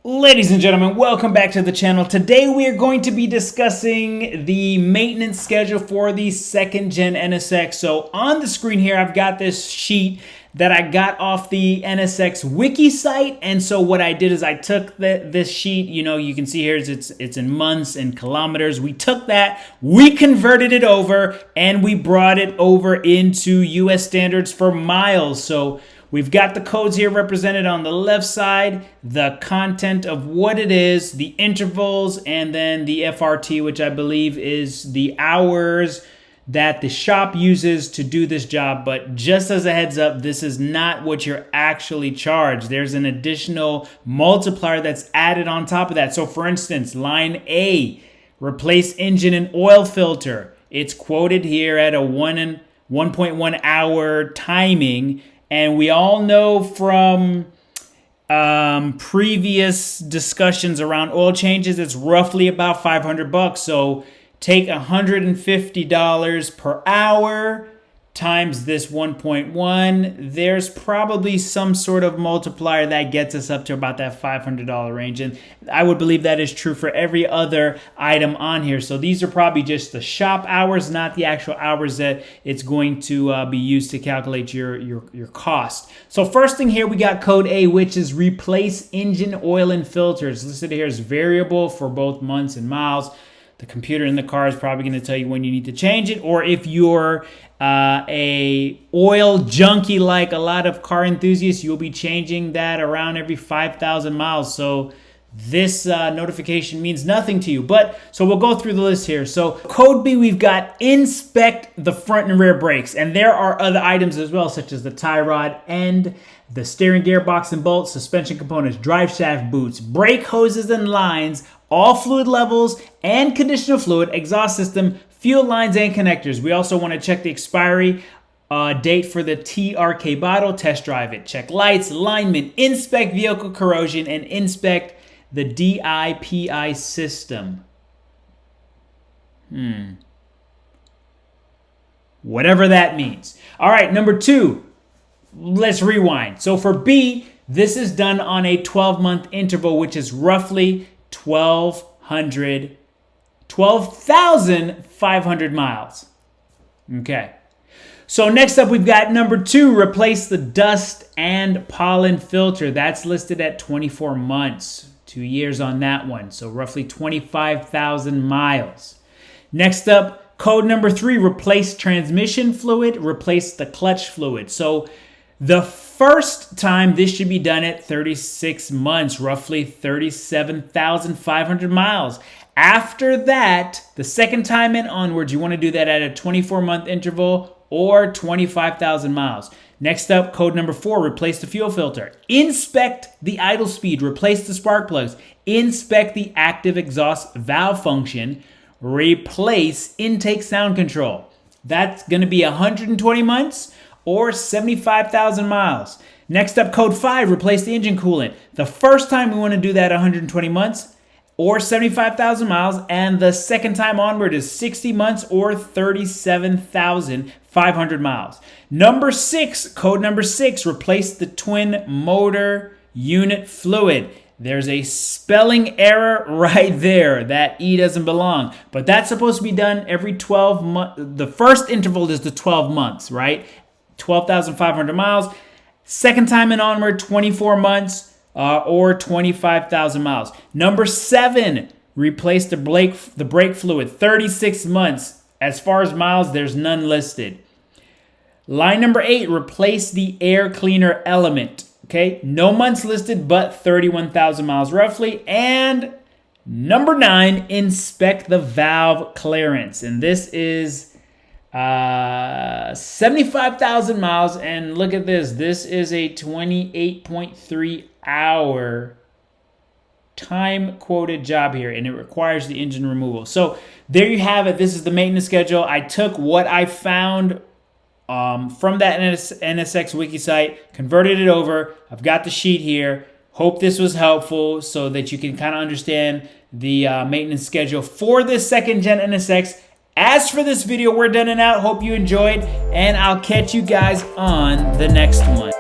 Ladies and gentlemen, welcome back to the channel. Today we are going to be discussing the maintenance schedule for the second gen NSX. So on the screen here, I've got this sheet that I got off the NSX wiki site. And so what I did is I took this sheet, you can see here it's in months and kilometers. We took that, we converted it over, and we brought it over into US standards for miles. So we've got the codes here represented on the left side, the content of what it is, the intervals, and then the FRT, which I believe is the hours that the shop uses to do this job. But just as a heads up, this is not what you're actually charged. There's an additional multiplier that's added on top of that. So for instance, line A, replace engine and oil filter. It's quoted here at a 1.1 hour timing. And we all know from previous discussions around oil changes, it's roughly about $500. So take $150 per hour times this 1.1. There's probably some sort of multiplier that gets us up to about that $500 range. And I would believe that is true for every other item on here. So these are probably just the shop hours, not the actual hours that it's going to be used to calculate your cost. So first thing here, we got code A, which is replace engine oil and filters. Listed here is variable for both months and miles. The computer in the car is probably going to tell you when you need to change it, or if you're a oil junkie like a lot of car enthusiasts, you'll be changing that around every 5,000 miles. So this notification means nothing to you. So we'll go through the list here. So code B, we've got inspect the front and rear brakes. And there are other items as well, such as the tie rod end, the steering gearbox and bolts, suspension components, drive shaft boots, brake hoses and lines, all fluid levels and conditioner fluid, exhaust system, fuel lines and connectors. We also want to check the expiry date for the TRK bottle, test drive it, check lights, alignment, inspect vehicle corrosion, and inspect the DIPI system. Whatever that means. All right, number 2, let's rewind. So for B, this is done on a 12-month interval, which is roughly 12,500 miles. Okay. So next up, we've got number 2, replace the dust and pollen filter. That's listed at 24 months, 2 years on that one. So roughly 25,000 miles. Next up, code number 3, replace transmission fluid, replace the clutch fluid. So the first time this should be done at 36 months, roughly 37,500 miles. After that, the second time and onwards, you want to do that at a 24-month interval or 25,000 miles. Next up, code number 4, replace the fuel filter. Inspect the idle speed, replace the spark plugs. Inspect the active exhaust valve function. Replace intake sound control. That's going to be 120 months or 75,000 miles. Next up, code 5, replace the engine coolant. The first time we want to do that 120 months or 75,000 miles, and the second time onward is 60 months or 37,500 miles. Number 6, code number 6, replace the twin motor unit fluid. There's a spelling error right there. That E doesn't belong. But that's supposed to be done every 12 months. The first interval is the 12 months, right? 12,500 miles. Second time and onward, 24 months or 25,000 miles. Number 7, replace the brake fluid. 36 months. As far as miles, there's none listed. Line number 8, replace the air cleaner element. Okay, no months listed, but 31,000 miles roughly. And number 9, inspect the valve clearance. And this is 75,000 miles. And look at this. This is a 28.3 hour time quoted job here, and it requires the engine removal. So there you have it. This is the maintenance schedule. I took what I found from that NSX wiki site, converted it over. I've got the sheet here. Hope this was helpful so that you can kind of understand the maintenance schedule for this second gen NSX. As for this video, we're done and out. Hope you enjoyed, and I'll catch you guys on the next one.